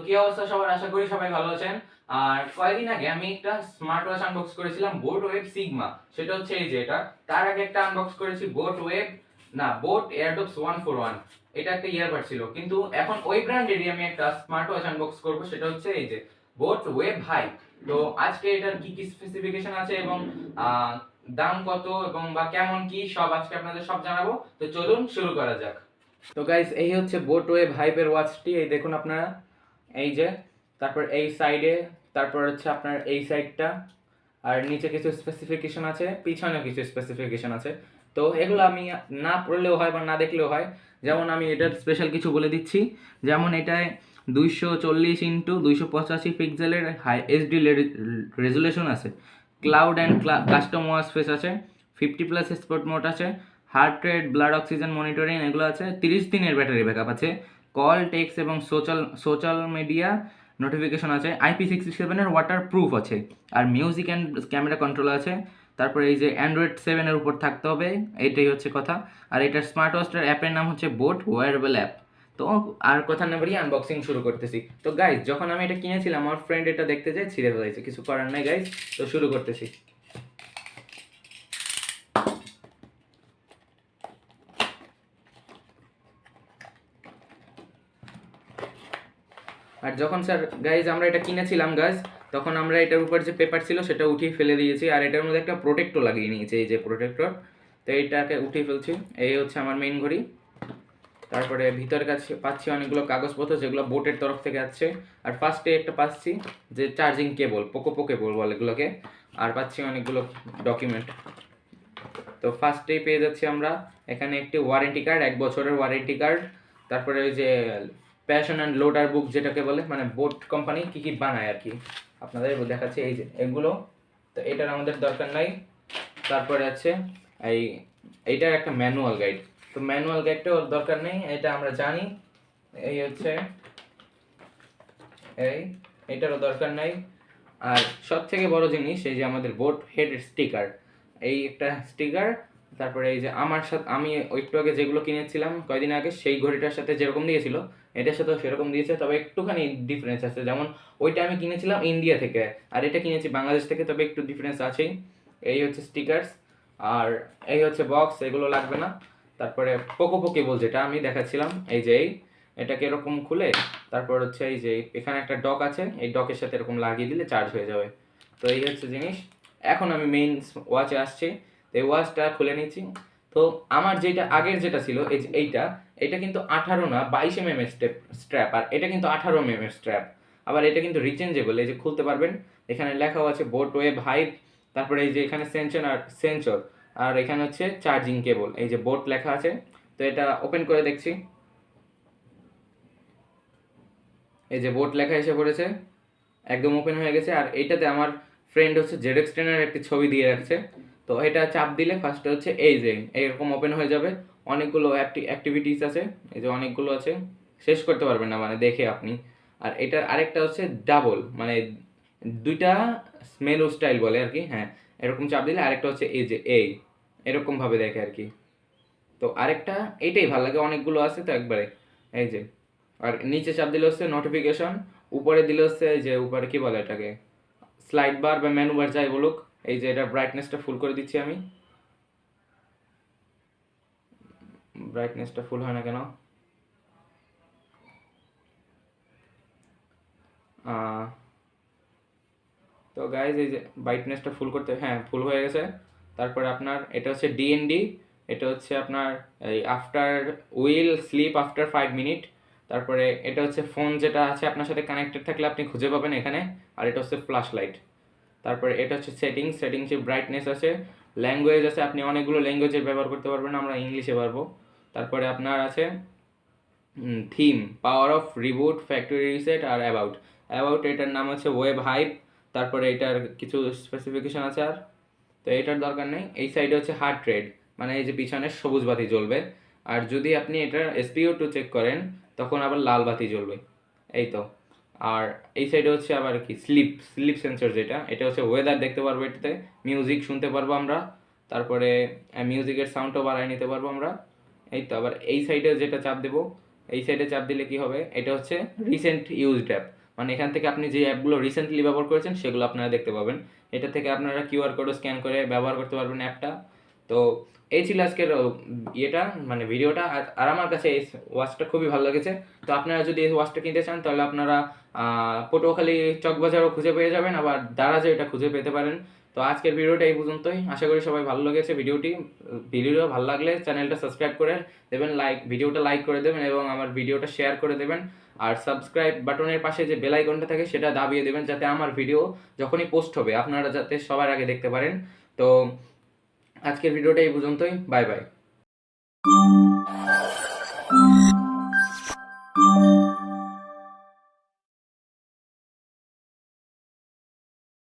কি অবস্থা সবার, আশা করি সবাই ভালো আছেন। আর কয়েকদিন আগে আমি একটা স্মার্ট ওয়াচ আনবক্স করেছিলাম, বোট ওয়েব সিগমা। সেটা হচ্ছে এই যে এটা। তার আগে একটা আনবক্স করেছি বোট এয়ারডপস 141। এটা একটা ইয়ারবাড ছিল, কিন্তু এখন ওই ব্র্যান্ডেরই আমি একটা স্মার্ট ওয়াচ আনবক্স করব, সেটা হচ্ছে এই যে বোট ওয়েব হাই। তো আজকে এটার কি কি স্পেসিফিকেশন আছে এবং দাম কত এবং বা কেমন কি সব আজকে আপনাদের সব জানাবো। তো চলুন শুরু করা যাক। তো গাইস, এই হচ্ছে বোট ওয়েব হাইপের ওয়াচটি। এই দেখুন আপনারা, এই যে, তারপর এই সাইডে, তারপর হচ্ছে আপনার এই সাইডটা, আর নিচে কিছু স্পেসিফিকেশন আছে, পিছনেও কিছু স্পেসিফিকেশন আছে। তো এগুলো আমি না পড়লেও হয় বা না দেখলেও হয়। যেমন আমি এটার স্পেশাল কিছু বলে দিচ্ছি। যেমন এটায় 240x285 পিক্সেলের হাই এইচডি রেজুলেশন আছে, cloud and custom watch face আছে, 50+ স্পোর্ট মোড আছে, heart rate, blood oxygen monitoring এগুলো আছে, 30 দিনের ব্যাটারি ব্যাকআপ আছে, কল, টেক্সট এবং সোশ্যাল মিডিয়া নোটিফিকেশন আছে, IP67 ওয়াটার প্রুফ আছে, আর মিউজিক অ্যান্ড ক্যামেরা কন্ট্রোল আছে। তারপরে এই যে অ্যান্ড্রয়েড 7-এর উপর থাকতে হবে, এটাই হচ্ছে কথা। আর এটার স্মার্ট ওয়াচটার অ্যাপের নাম হচ্ছে বোট ওয়্যারেবল অ্যাপ। তো আর কথা না বাড়িয়ে আনবক্সিং শুরু করতেছি। তো গাইজ, যখন আমি এটা কিনেছিলাম আমার ফ্রেন্ড এটা দেখতে যায় ছিঁড়ে ফেলাইছে, কিছু করার নাই গাইজ। তো শুরু করতেছি। আর যখন স্যার গাইজ আমরা এটা কিনেছিলাম গাইজ, তখন আমরা এটার উপর যে পেপার ছিল সেটা উঠিয়ে ফেলে দিয়েছি, আর এটার মধ্যে একটা প্রোটেক্টর লাগিয়ে নিয়েছি, এই যে প্রোটেক্টর। তো এইটাকে উঠিয়ে ফেলছি। এই হচ্ছে আমার মেইন ঘড়ি। তারপরে ভিতর কাছে পাচ্ছি অনেকগুলো কাগজপত্র যেগুলো বোটের তরফ থেকে আসছে। আর ফার্স্টে একটা পাচ্ছি যে চার্জিং কেবল, পোকো কেবল বলে এগুলোকে। আর পাচ্ছি অনেকগুলো ডকুমেন্ট। তো ফার্স্টেই পেয়ে যাচ্ছি আমরা এখানে একটি ওয়ারেন্টি কার্ড, 1 বছরের ওয়ারেন্টি কার্ড। তারপরে ওই যে প্যাশন অ্যান্ড লোডার বুক যেটাকে বলে, মানে বোট কোম্পানি কী কী বানায় আর কি, আপনাদের দেখাচ্ছি এই যে এগুলো। তো এটার আমাদের দরকার নাই। তারপরে আছে এইটার একটা ম্যানুয়াল গাইড। তো ম্যানুয়াল গাইডটাও দরকার নেই, এটা আমরা জানি। এই হচ্ছে এইটারও দরকার নাই। আর সব থেকে বড় জিনিস, এই যে আমাদের বোট হেড স্টিকার, এই একটা স্টিকার। তারপরে এই যে আমার সাথে আমি একটু আগে যেগুলো কিনেছিলাম কয়দিন আগে, সেই ঘড়িটার সাথে যেরকম দিয়েছিল এটার সাথেও সেরকম দিয়েছে, তবে একটুখানি ডিফারেন্স আছে। যেমন ওইটা আমি কিনেছিলাম ইন্ডিয়া থেকে, আর এটা কিনেছি বাংলাদেশ থেকে, তবে একটু ডিফারেন্স আছেই। এই হচ্ছে স্টিকার্স। আর এই হচ্ছে বক্স, এগুলো লাগবে না। তারপরে পোকো কেবল যেটা আমি দেখাচ্ছিলাম, এই যে এটাকে এরকম খুলে, তারপর হচ্ছে এই যে এখানে একটা ডক আছে, এই ডকের সাথে এরকম লাগিয়ে দিলে চার্জ হয়ে যাবে। তো এই হচ্ছে জিনিস। এখন আমি মেইন ওয়াচে আসছি। তো এই ওয়াচটা খুলে নিচ্ছি। তো আমার যেটা আগের যেটা ছিল, এই যে এটা কিন্তু 18 না 22 mm স্ট্র্যাপ, আর এটা কিন্তু 18 mm স্ট্র্যাপ। আবার এটা কিন্তু রিচেঞ্জেবল, এই যে খুলতে পারবেন। এখানে লেখাও আছে বোট ওয়েব হাইপ। তারপরে এই যে এখানে সেন্সর, আর এখানে হচ্ছে চার্জিং কেবল, এই যে বোট লেখা আছে। তো এটা ওপেন করে দেখছি, এই যে বোট লেখা এসে পড়েছে, একদম ওপেন হয়ে গেছে। আর এইটাতে আমার ফ্রেন্ড হচ্ছে জেডএক্স টেনের একটি ছবি দিয়ে রাখছে। তো এটা চাপ দিলে ফার্স্টে হচ্ছে এই যে এইরকম ওপেন হয়ে যাবে। অনেকগুলো অ্যাক্টিভিটিস আছে, এই যে অনেকগুলো আছে, শেষ করতে পারবেন না মানে দেখে আপনি। আর এটার আরেকটা হচ্ছে ডাবল, মানে দুইটা মেনু স্টাইল বলে আর কি, হ্যাঁ। এরকম চাপ দিলে আরেকটা হচ্ছে এই যে এরকম ভাবে দেখে আর কি। তো আরেকটা এইটাই ভালো লাগে, অনেকগুলো আছে তো একবারে, এই যে। আর নিচে চাপ দিলে হচ্ছে নোটিফিকেশন, উপরে দিলে হচ্ছে এই যে উপরে কি বলে এটাকে, স্লাইড বার বা মেনু বার যাই বলুক। এই যে এটা ব্রাইটনেসটা ফুল করে দিচ্ছি আমি। ব্রাইটনেসটা ফুল হয় না কেন? তো গাইজ, এই যে ব্রাইটনেসটা ফুল করতে, হ্যাঁ ফুল হয়ে গেছে। তারপরে আপনার এটা হচ্ছে ডিএনডি, এটা হচ্ছে আপনার এই after will slip after 5 minute. তারপরে এটা হচ্ছে ফোন যেটা আছে আপনার সাথে কানেক্টেড থাকলে আপনি খুঁজে পাবেন এখানে। আর এটা হচ্ছে ফ্ল্যাশ লাইট। তারপরে এটা হচ্ছে সেটিংসে ব্রাইটনেস আছে, ল্যাঙ্গুয়েজ আছে, আপনি অনেকগুলো ল্যাঙ্গুয়েজের ব্যবহার করতে পারবেন, আমরা ইংলিশে পারবো। তারপরে আপনার আছে theme, power off reboot, factory reset, আর অ্যাবাউট এটার নাম হচ্ছে ওয়েব হাইপ। তারপরে এটার কিছু স্পেসিফিকেশন আছে। আর তো এটার দরকার নেই। এই সাইডে হচ্ছে হার্ট রেট, মানে এই যে পিছনে সবুজ বাতি জ্বলবে, আর যদি আপনি এটার SpO2 চেক করেন তখন আবার লাল বাতি জ্বলবে, এই তো। আর এই সাইডে হচ্ছে আবার কি স্লিপ সেন্সর, যেটা এটা হচ্ছে ওয়েদার দেখতে পারবো এটাতে, মিউজিক শুনতে পারবো আমরা। তারপরে মিউজিকের সাউন্ডও বাড়ায় নিতে পারবো আমরা, এই তো। আবার এই সাইডে যেটা চাপ দেবো, এই সাইডে চাপ দিলে কি হবে, এটা হচ্ছে রিসেন্ট ইউজড অ্যাপ। মানে এখান থেকে আপনি যে অ্যাপগুলো রিসেন্টলি ব্যবহার করেছেন সেগুলো আপনারা দেখতে পাবেন। এটা থেকে আপনারা কিউআর কোড স্ক্যান করে ব্যবহার করতে পারবেন অ্যাপটা। তো এই ছিল আজকের ইয়েটা, মানে ভিডিওটা। আর আমার কাছে এই ওয়াচটা খুবই ভালো লেগেছে। তো আপনারা যদি এই ওয়াচটা কিনতে চান তাহলে আপনারা পটুয়াখালী চকবাজারও খুঁজে পেয়ে যাবেন, আবার দারাজে এটা খুঁজে পেতে পারেন। তো আজকের ভিডিওটা এই পর্যন্তই। আশা করি সবাই ভালো লেগেছে ভিডিওটা ভালো লাগলে চ্যানেলটা সাবস্ক্রাইব করে দেবেন, ভিডিওটা লাইক করে দেবেন এবং আমার ভিডিওটা শেয়ার করে দেবেন। আর সাবস্ক্রাইব বাটনের পাশে যে বেল আইকনটা থাকে সেটা দাবিয়ে দেবেন, যাতে আমার ভিডিও যখনই পোস্ট হবে আপনারা যাতে সবার আগে দেখতে পারেন। তো আজকের ভিডিওটা এই পর্যন্তই। Bye bye.